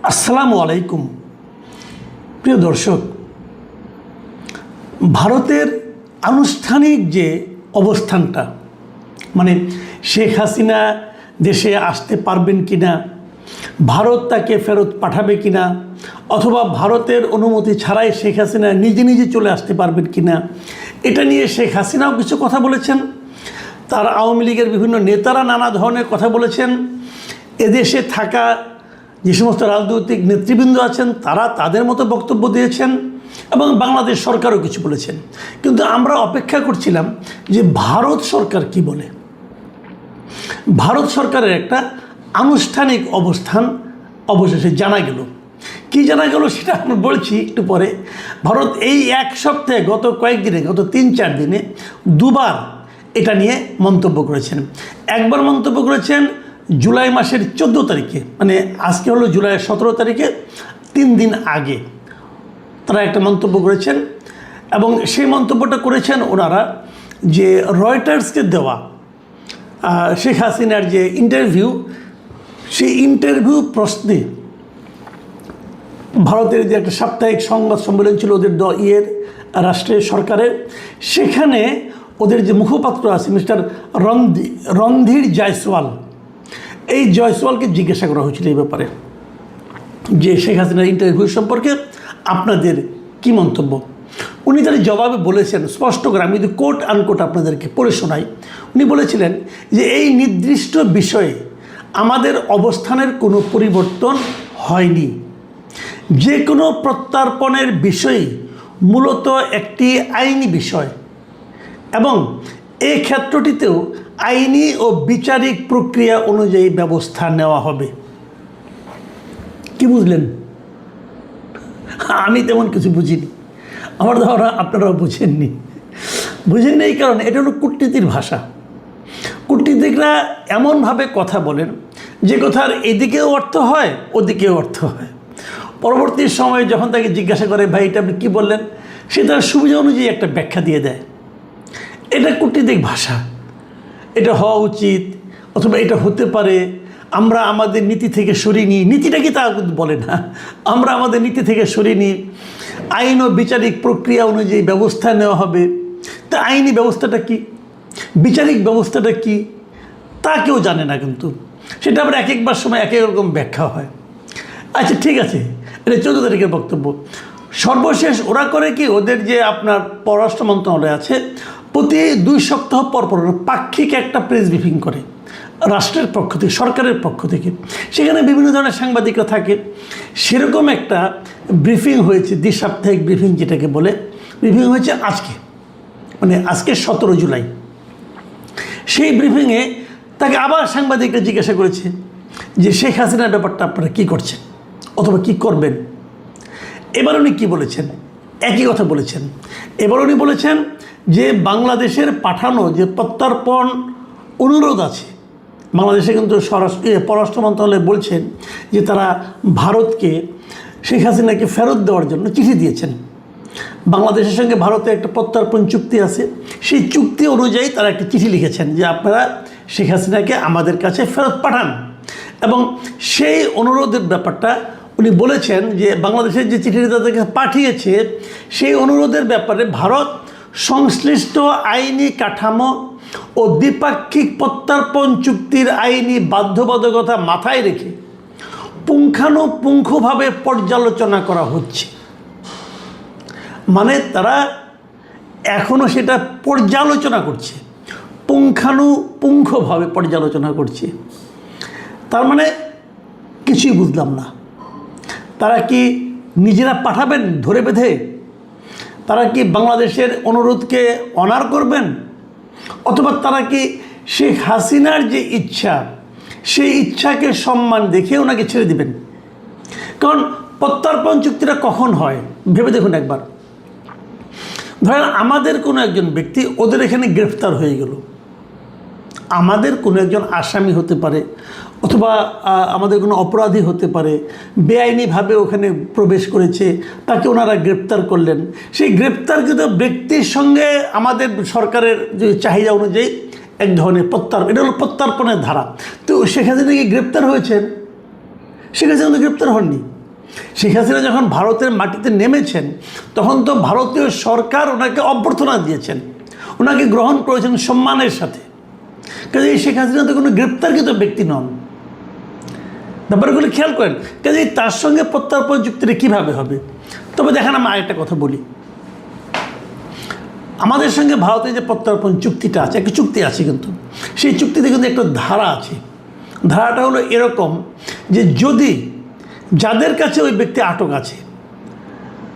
আসসালামু আলাইকুম প্রিয় দর্শক, ভারতের আনুষ্ঠানিক যে অবস্থানটা, মানে শেখ হাসিনা দেশে আসতে পারবেন কিনা, ভারত তাকে ফেরত পাঠাবে কিনা, অথবা ভারতের অনুমতি ছাড়াই শেখ হাসিনা নিজে নিজে চলে আসতে পারবেন কিনা, এটা নিয়ে শেখ হাসিনাও কিছু কথা বলেছেন। তার আওয়ামী লীগের বিভিন্ন নেতারা নানা ধরনের কথা বলেছেন। এদেশে থাকা যে সমস্ত রাজনৈতিক নেতৃবৃন্দ আছেন তারা তাদের মতো বক্তব্য দিয়েছেন এবং বাংলাদেশ সরকারও কিছু বলেছেন। কিন্তু আমরা অপেক্ষা করছিলাম যে ভারত সরকার কি বলে। ভারত সরকারের একটা আনুষ্ঠানিক অবস্থান অবশেষে জানা গেল। কি জানা গেল সেটা আমি বলছি একটু পরে। ভারত এই এক সপ্তাহে গত কয়েকদিনে, গত ৩-৪ দিনে দুবার এটা নিয়ে মন্তব্য করেছেন। একবার মন্তব্য করেছেন জুলাই মাসের 14 তারিখে, মানে আজকে হলো জুলাইয়ের 17 তারিখে, 3 দিন আগে তারা একটা মন্তব্য করেছেন। এবং সেই মন্তব্যটা করেছেন ওনারা যে রয়টার্সকে দেওয়া শেখ হাসিনার যে ইন্টারভিউ, সেই ইন্টারভিউ প্রশ্নে ভারতের যে একটা সাপ্তাহিক সংবাদ সম্মেলন ছিল ওদের রাষ্ট্রের সরকারের, সেখানে ওদের যে মুখপাত্র আছে মিস্টার রণধীর জয়সওয়াল, এই জয়সওয়ালকে জিজ্ঞাসা করা হয়েছিল এই ব্যাপারে যে শেখ হাসিনার ইন্টারভিউ সম্পর্কে আপনাদের কি মন্তব্য। উনি তার জবাবে বলেছেন স্পষ্ট করে, আমি যদি কোট আনকোট আপনাদেরকে পড়ে শোনাই। উনি বলেছিলেন যে এই নির্দিষ্ট বিষয়ে আমাদের অবস্থানের কোনো পরিবর্তন হয়নি। যে কোনো প্রত্যর্পণের বিষয়ই মূলত একটি আইনি বিষয় এবং এই ক্ষেত্রটিতেও আইনি ও বিচারিক প্রক্রিয়া অনুযায়ী ব্যবস্থা নেওয়া হবে। কি বুঝলেন? আমি তেমন কিছু বুঝিনি, আমার ধারণা আপনারাও বুঝেননি। এই কারণে এটা হলো কূটনীতির ভাষা। কূটনীতিকরা এমনভাবে কথা বলেন যে কথার এদিকেও অর্থ হয় ওদিকেও অর্থ হয়। পরবর্তী সময়ে যখন তাকে জিজ্ঞাসা করে ভাই এটা আপনি কী বললেন, সে তার সুবিধা অনুযায়ী একটা ব্যাখ্যা দিয়ে দেয়। এটা কূটনীতিক ভাষা। এটা হওয়া উচিত অথবা এটা হতে পারে, আমরা আমাদের নীতি থেকে সরিয়ে নিই। নীতিটা কি তা বলে না, আমরা আমাদের নীতি থেকে সরিয়ে নিই, আইন ও বিচারিক প্রক্রিয়া অনুযায়ী ব্যবস্থা নেওয়া হবে। তা আইনি ব্যবস্থাটা কি, বিচারিক ব্যবস্থাটা কি, তা কেউ জানে না। কিন্তু সেটা আবার এক একবার সময় এক এক রকম ব্যাখ্যা হয়। আচ্ছা ঠিক আছে, এটা 14 তারিখের বক্তব্য। সর্বশেষ ওরা করে কি, ওদের যে আপনার পররাষ্ট্র মন্ত্রণালয় আছে প্রতি 2 সপ্তাহ পর পর পাক্ষিক একটা প্রেস ব্রিফিং করে রাষ্ট্রের পক্ষ থেকে, সরকারের পক্ষ থেকে। সেখানে বিভিন্ন ধরনের সাংবাদিকরা থাকে। সেরকম একটা ব্রিফিং হয়েছে, দ্বিসাপ্তাহিক ব্রিফিং যেটাকে বলে, ব্রিফিং হয়েছে আজকে, মানে আজকে 17 জুলাই। সেই ব্রিফিংয়ে তাকে আবার সাংবাদিকরা জিজ্ঞাসা করেছে যে শেখ হাসিনার ব্যাপারটা আপনারা কী করছেন অথবা কী করবেন। এবার উনি কী বলেছেন? একই কথা বলেছেন। এবার উনি বলেছেন যে বাংলাদেশের পাঠানো যে প্রত্যর্পণ অনুরোধ আছে, বাংলাদেশে কিন্তু পররাষ্ট্র মন্ত্রণালয় বলছেন যে তারা ভারতকে শেখ হাসিনাকে ফেরত দেওয়ার জন্য চিঠি দিয়েছেন। বাংলাদেশের সঙ্গে ভারতের একটা প্রত্যর্পণ চুক্তি আছে, সেই চুক্তি অনুযায়ী তারা একটা চিঠি লিখেছেন যে আপনারা শেখ হাসিনাকে আমাদের কাছে ফেরত পাঠান। এবং সেই অনুরোধের ব্যাপারটা উনি বলেছেন যে বাংলাদেশের যে চিঠিটা তাদেরকে পাঠিয়েছে সেই অনুরোধের ব্যাপারে ভারত সংশ্লিষ্ট আইনি কাঠামো ও দ্বিপাক্ষিক প্রত্যর্পণ চুক্তির আইনি বাধ্যবাধকতা মাথায় রেখে পুঙ্খানুপুঙ্খভাবে পর্যালোচনা করা হচ্ছে। মানে তারা এখনও সেটা পর্যালোচনা করছে, পুঙ্খানুপুঙ্খভাবে পর্যালোচনা করছে। তার মানে কিছুই বুঝলাম না। তারা কি নিজেরা পাঠাবেন ধরে বেঁধে? তারা কি বাংলাদেশের অনুরোধকে অনার করবেন? অথবা তারা কি শেখ হাসিনার যে ইচ্ছা সেই ইচ্ছাকে সম্মান দেখে ওনাকে ছেড়ে দিবেন? কারণ প্রত্যর্পণ চুক্তিটা কখন হয় ভেবে দেখুন একবার। ধরেন আমাদের কোনো একজন ব্যক্তি ওদের এখানে গ্রেফতার হয়ে গেল, আমাদের কোনো একজন আসামি হতে পারে অথবা আমাদের কোনো অপরাধী হতে পারে, বেআইনিভাবে ওখানে প্রবেশ করেছে, তাকে ওনারা গ্রেপ্তার করলেন। সেই গ্রেপ্তারকৃত ব্যক্তির সঙ্গে আমাদের সরকারের যে চাহিদা অনুযায়ী এক ধরনের এটা হলো প্রত্যর্পণের ধারা। তো শেখ হাসিনা কি গ্রেপ্তার হয়েছেন? শেখ হাসিনা তো গ্রেপ্তার হননি। শেখ হাসিনা যখন ভারতের মাটিতে নেমেছেন তখন তো ভারতীয় সরকার ওনাকে অভ্যর্থনা দিয়েছেন, ওনাকে গ্রহণ করেছেন সম্মানের সাথে। কাজেই শেখ হাসিনা তো কোনো গ্রেপ্তারকৃত ব্যক্তি নন। ব্যাপারগুলো খেয়াল করেন। কাজেই তার সঙ্গে প্রত্যর্পণ চুক্তিটা কীভাবে হবে? তবে দেখেন, আমি আরেকটা কথা বলি, আমাদের সঙ্গে ভারতের যে প্রত্যর্পণ চুক্তিটা আছে, একটা চুক্তি আছে, কিন্তু সেই চুক্তিতে কিন্তু একটা ধারা আছে। ধারাটা হলো এরকম যে যদি যাদের কাছে ওই ব্যক্তি আটক আছে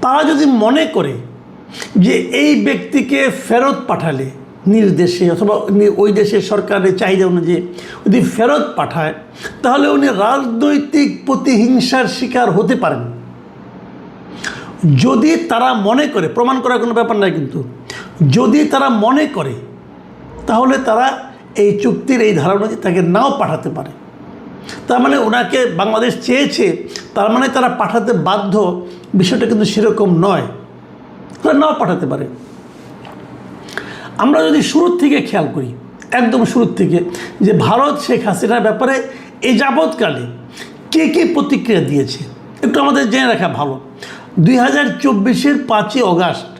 তারা যদি মনে করে যে এই ব্যক্তিকে ফেরত পাঠালে নিজ দেশে অথবা ওই দেশের সরকারের চাহিদা অনুযায়ী যদি ফেরত পাঠায় তাহলে উনি রাজনৈতিক প্রতিহিংসার শিকার হতে পারেন। যদি তারা মনে করে, প্রমাণ করার কোনো ব্যাপার নাই, কিন্তু যদি তারা মনে করে তাহলে তারা এই চুক্তির এই ধারা অনুযায়ী তাকে নাও পাঠাতে পারে। তার মানে ওনাকে বাংলাদেশ চেয়েছে, তার মানে তারা পাঠাতে বাধ্য, বিষয়টা কিন্তু সেরকম নয়, তারা নাও পাঠাতে পারে। আমরা যদি শুরুর থেকে খেয়াল করি, একদম শুরুর থেকে, যে ভারত শেখ হাসিনার ব্যাপারে এই যাবৎকালে কে কে প্রতিক্রিয়া দিয়েছে একটু আমাদের জেনে রাখা ভালো। 2024-এর 5ই অগাস্ট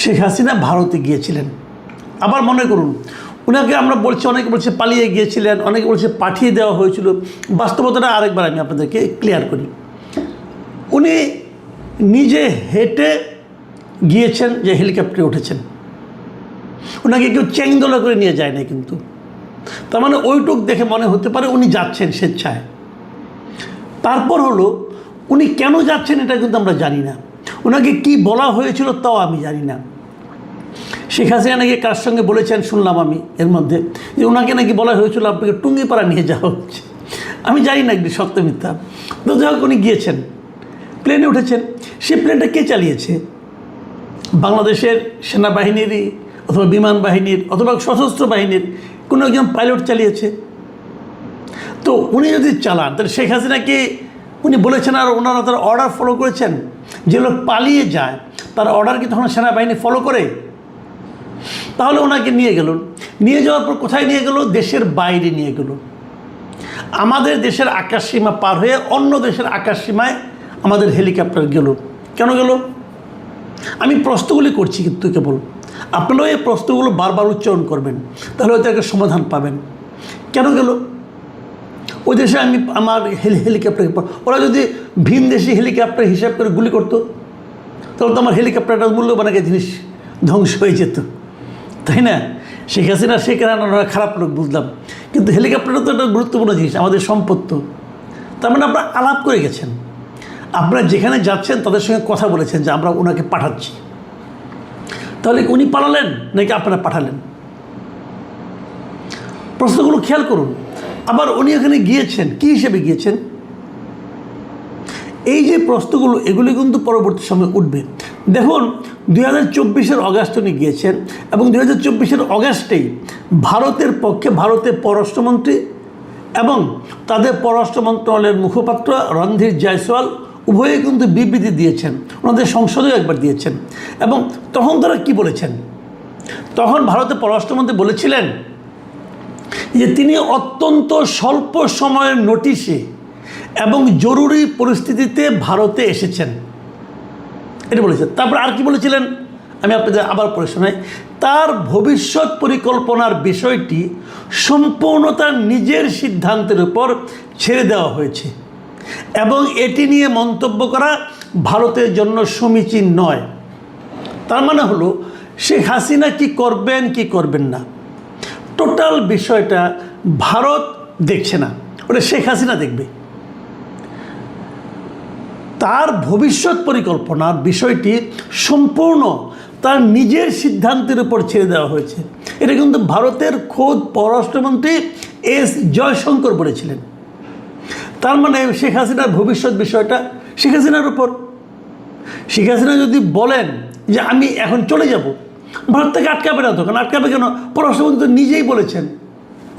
শেখ হাসিনা ভারতে গিয়েছিলেন। আবার মনে করুন, ওনাকে আমরা বলছি, অনেকে বলছে পালিয়ে গিয়েছিলেন, অনেকে বলছে পাঠিয়ে দেওয়া হয়েছিল। বাস্তবতাটা আরেকবার আমি আপনাদেরকে ক্লিয়ার করি। উনি নিজে হেঁটে গিয়েছেন, যে হেলিকপ্টারে উঠেছেন, ওনাকে কেউ চ্যাংদোলা করে নিয়ে যায় না কিন্তু। তার মানে ওইটুক দেখে মনে হতে পারে উনি যাচ্ছেন স্বেচ্ছায়। তারপর হলো উনি কেন যাচ্ছেন এটা কিন্তু আমরা জানি না, ওনাকে কি বলা হয়েছিল তাও আমি জানি না। শেখ হাসিনা নাকি কার সঙ্গে বলেছেন শুনলাম আমি এর মধ্যে, যে ওনাকে নাকি বলা হয়েছিল আপনাকে টুঙ্গিপাড়া নিয়ে যাওয়া হচ্ছে। আমি জানি না একটি সত্য মিথ্যা, তো যাই হোক উনি গিয়েছেন, প্লেনে উঠেছেন। সেই প্লেনটা কে চালিয়েছে? বাংলাদেশের সেনাবাহিনীরই অথবা বিমান বাহিনীর অথবা সশস্ত্র বাহিনীর কোনো একজন পাইলট চালিয়েছে। তো উনি যদি চালান তাহলে শেখ হাসিনাকে উনি বলেছেন আর ওনারা তার অর্ডার ফলো করেছেন? যে লোক পালিয়ে যায় তার অর্ডার কি তখন সেনাবাহিনী ফলো করে? তাহলে ওনাকে নিয়ে গেল, নিয়ে যাওয়ার পর কোথায় নিয়ে গেল? দেশের বাইরে নিয়ে গেল। আমাদের দেশের আকাশসীমা পার হয়ে অন্য দেশের আকাশসীমায় আমাদের হেলিকপ্টার গেল। কেন গেল? আমি প্রশ্নগুলি করছি কিন্তু কেবল, আপনারাও এই প্রশ্নগুলো বারবার উচ্চারণ করবেন, তাহলে হয়তো একটা সমাধান পাবেন। কেন গেল ওই দেশে? আমি আমার হেলিকপ্টার, ওরা যদি ভিন দেশি হেলিকপ্টার হিসাব করে গুলি করতো তাহলে তো আমার হেলিকপ্টারটা মূল্যবান একটা জিনিস ধ্বংস হয়ে যেত, তাই না? শেখ হাসিনা শেখ রানা খারাপ লোক বুঝলাম, কিন্তু হেলিকপ্টারটা তো একটা গুরুত্বপূর্ণ জিনিস, আমাদের সম্পত্তি। তার মানে আপনারা আলাপ করে গেছেন, আপনারা যেখানে যাচ্ছেন তাদের সঙ্গে কথা বলেছেন যে আমরা ওনাকে পাঠাচ্ছি। তাহলে উনি পালালেন নাকি আপনারা পাঠালেন? প্রশ্নগুলো খেয়াল করুন। আবার উনি এখানে গিয়েছেন কী হিসেবে গিয়েছেন? এই যে প্রশ্নগুলো, এগুলি কিন্তু পরবর্তী সময় উঠবে। দেখুন, 2024-এর অগাস্ট উনি গিয়েছেন এবং 2024-এর অগাস্টেই ভারতের পক্ষে ভারতের পররাষ্ট্রমন্ত্রী এবং তাদের পররাষ্ট্র মন্ত্রণালয়ের মুখপাত্র রণধীর জয়সওয়াল উভয়ে কিন্তু বিবৃতি দিয়েছেন, ওনাদের সংসদেও একবার দিয়েছেন। এবং তখন তারা কি বলেছেন? তখন ভারতের পররাষ্ট্রমন্ত্রী বলেছিলেন যে তিনি অত্যন্ত স্বল্প সময়ের নোটিশে এবং জরুরি পরিস্থিতিতে ভারতে এসেছেন, এটা বলেছেন। তারপর আর কি বলেছিলেন আমি আপনাদের আবার পড়ে শোনাই। তার ভবিষ্যৎ পরিকল্পনার বিষয়টি সম্পূর্ণ তার নিজের সিদ্ধান্তের উপর ছেড়ে দেওয়া হয়েছে এবং এটি নিয়ে মন্তব্য করা ভারতের জন্য সমীচীন নয়। তার মানে হলো শেখ হাসিনা কি করবেন কি করবেন না, টোটাল বিষয়টা ভারত দেখছে না, ওটা শেখ হাসিনা দেখবে। তার ভবিষ্যৎ পরিকল্পনার বিষয়টি সম্পূর্ণ তার নিজের সিদ্ধান্তের উপর ছেড়ে দেওয়া হয়েছে। এটা কিন্তু ভারতের খোদ পররাষ্ট্রমন্ত্রী এস জয়শঙ্কর বলেছিলেন। তার মানে শেখ হাসিনার ভবিষ্যৎ বিষয়টা শেখ হাসিনার উপর। শেখ হাসিনা যদি বলেন যে আমি এখন চলে যাব, ভারত থেকে আটকাবে না, তখন আটকাবে কেন? পররাষ্ট্রমন্ত্রী নিজেই বলেছেন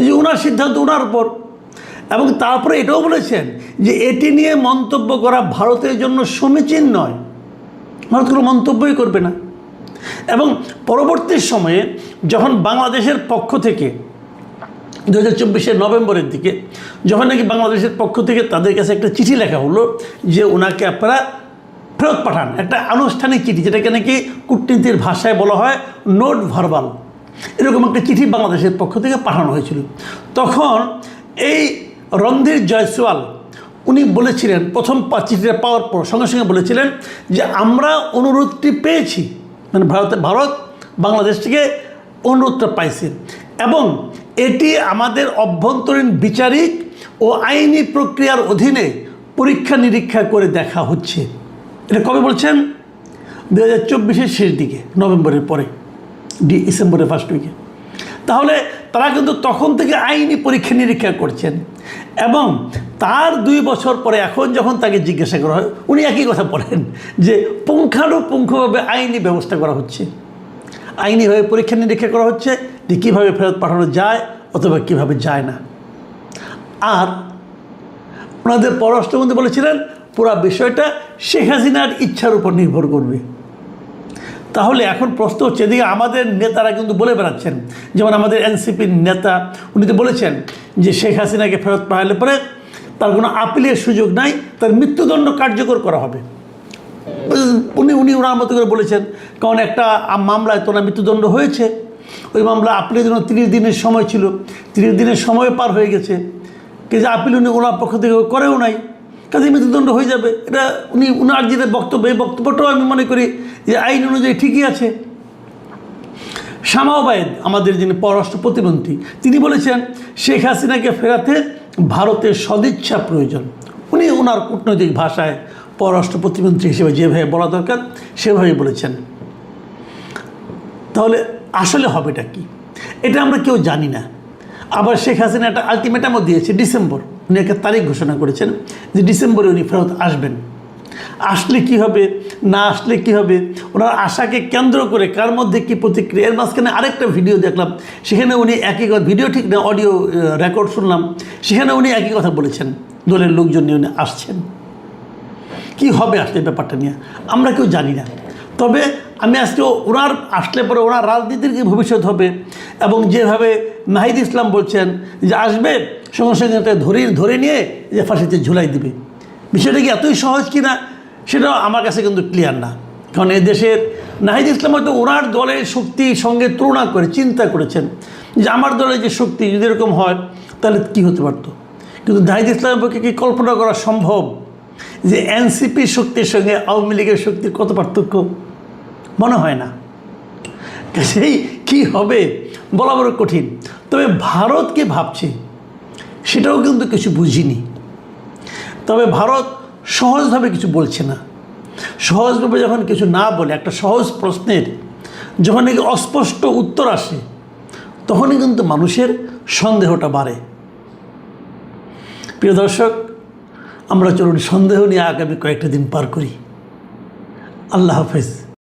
যে ওনার সিদ্ধান্ত ওনার উপর। এবং তারপরে এটাও বলেছেন যে এটি নিয়ে মন্তব্য করা ভারতের জন্য সমীচীন নয়, ভারত কোনো মন্তব্যই করবে না। এবং পরবর্তী সময়ে যখন বাংলাদেশের পক্ষ থেকে 2024 নভেম্বরের দিকে, যখন নাকি বাংলাদেশের পক্ষ থেকে তাদের কাছে একটা চিঠি লেখা হলো যে ওনাকে আপনারা ফেরত পাঠান, একটা আনুষ্ঠানিক চিঠি, যেটাকে নাকি কূটনীতির ভাষায় বলা হয় নোট ভার্বাল, এরকম একটা চিঠি বাংলাদেশের পক্ষ থেকে পাঠানো হয়েছিল। তখন এই রণধীর জয়সওয়াল উনি বলেছিলেন, প্রথম চিঠিটা পাওয়ার পর সঙ্গে সঙ্গে বলেছিলেন যে আমরা অনুরোধটি পেয়েছি, মানে ভারত বাংলাদেশ থেকে অনুরোধটা পাইছে এবং এটি আমাদের অভ্যন্তরীণ বিচারিক ও আইনি প্রক্রিয়ার অধীনে পরীক্ষা নিরীক্ষা করে দেখা হচ্ছে। এটা কবে বলছেন? 2024 শেষ দিকে, নভেম্বরের পরে, ডিসেম্বরের ফার্স্ট উইকে। তাহলে তারা কিন্তু তখন থেকে আইনি পরীক্ষা নিরীক্ষা করছেন এবং তার 2 বছর পরে এখন যখন তাকে জিজ্ঞাসা করা হয়, উনি একই কথা বলেন যে পুঙ্খানুপুঙ্খভাবে আইনি ব্যবস্থা করা হচ্ছে, আইনিভাবে পরীক্ষা নিরীক্ষা করা হচ্ছে যে কীভাবে ফেরত পাঠানো যায় অথবা কীভাবে যায় না। আর ওনাদের পররাষ্ট্রমন্ত্রী বলেছিলেন পুরো বিষয়টা শেখ হাসিনার ইচ্ছার উপর নির্ভর করবে। তাহলে এখন প্রশ্ন হচ্ছে, এদিকে আমাদের নেতারা কিন্তু বলে বেড়াচ্ছেন, যেমন আমাদের এনসিপির নেতা উনি তো বলেছেন যে শেখ হাসিনাকে ফেরত পাঠালে পরে তার কোনো আপিলের সুযোগ নাই, তার মৃত্যুদণ্ড কার্যকর করা হবে। উনি ওনার মতো করে বলেছেন, কারণ একটা মামলায় তো ওনার মৃত্যুদণ্ড হয়েছে, ওই মামলা আপিলের জন্য 30 দিনের সময় ছিল, 30 দিনের সময় পার হয়ে গেছে, কিন্তু আপিল উনি ওনার পক্ষ থেকে করেও নাই, কাজে মৃত্যুদণ্ড হয়ে যাবে। এটা উনার যেটা বক্তব্য, এই বক্তব্যটাও আমি মনে করি যে আইন অনুযায়ী ঠিকই আছে। শামা ওবায়েদ আমাদের যিনি পররাষ্ট্র প্রতিমন্ত্রী, তিনি বলেছেন শেখ হাসিনাকে ফেরাতে ভারতের সদিচ্ছা প্রয়োজন। উনি ওনার কূটনৈতিক ভাষায় পররাষ্ট্র প্রতিমন্ত্রী হিসেবে যেভাবে বলা দরকার সেভাবেই বলেছেন। তাহলে আসলে হবেটা কি, এটা আমরা কেউ জানি না। আবার শেখ হাসিনা একটা আলটিমেটামও দিয়েছে, ডিসেম্বর, উনি একটা তারিখ ঘোষণা করেছেন যে ডিসেম্বরে উনি ফেরত আসবেন। আসলে কি হবে, না আসলে কি হবে, ওনার আশাকে কেন্দ্র করে কার মধ্যে কী প্রতিক্রিয়া। এর মাঝখানে আরেকটা ভিডিও দেখলাম, সেখানে উনি একই কথা, ভিডিও ঠিক না, অডিও রেকর্ড শুনলাম, সেখানে উনি একই কথা বলেছেন, দলের লোকজন নিয়ে উনি আসছেন। কি হবে আসলে ব্যাপারটা নিয়ে আমরা কেউ জানি না। তবে আমি আজকে ওনার আসলে পরে ওনার রাজনীতির কী ভবিষ্যৎ হবে, এবং যেভাবে নাহিদ ইসলাম বলছেন যে আসবে সঙ্গে সঙ্গে ধরে নিয়ে যে ফাঁসিতে ঝুলাই দিবে, বিষয়টা কি এতই সহজ কি না সেটাও আমার কাছে কিন্তু ক্লিয়ার না। কারণ এই দেশের নাহিদ ইসলাম হয়তো ওনার দলের শক্তির সঙ্গে তুলনা করে চিন্তা করেছেন যে আমার দলের যে শক্তি যদি এরকম হয় তাহলে কী হতে পারত। কিন্তু নাহিদ ইসলামের পক্ষে কি কল্পনা করা সম্ভব যে এনসিপির শক্তির সঙ্গে আওয়ামী লীগের শক্তির কত পার্থক্য? মনে হয় না। সেই কী হবে বলা বড় কঠিন। তবে ভারত কি ভাবছে সেটাও কিন্তু কিছু বুঝিনি। তবে ভারত সহজভাবে কিছু বলছে না। সহজভাবে যখন কিছু না বলে, একটা সহজ প্রশ্নের যখন নাকি অস্পষ্ট উত্তর আসে, তখনই কিন্তু মানুষের সন্দেহটা বাড়ে। প্রিয় দর্শক, আমরা চলুন সন্দেহ নিয়ে আগামী কয়েকটা দিন পার করি। আল্লাহ হাফেজ।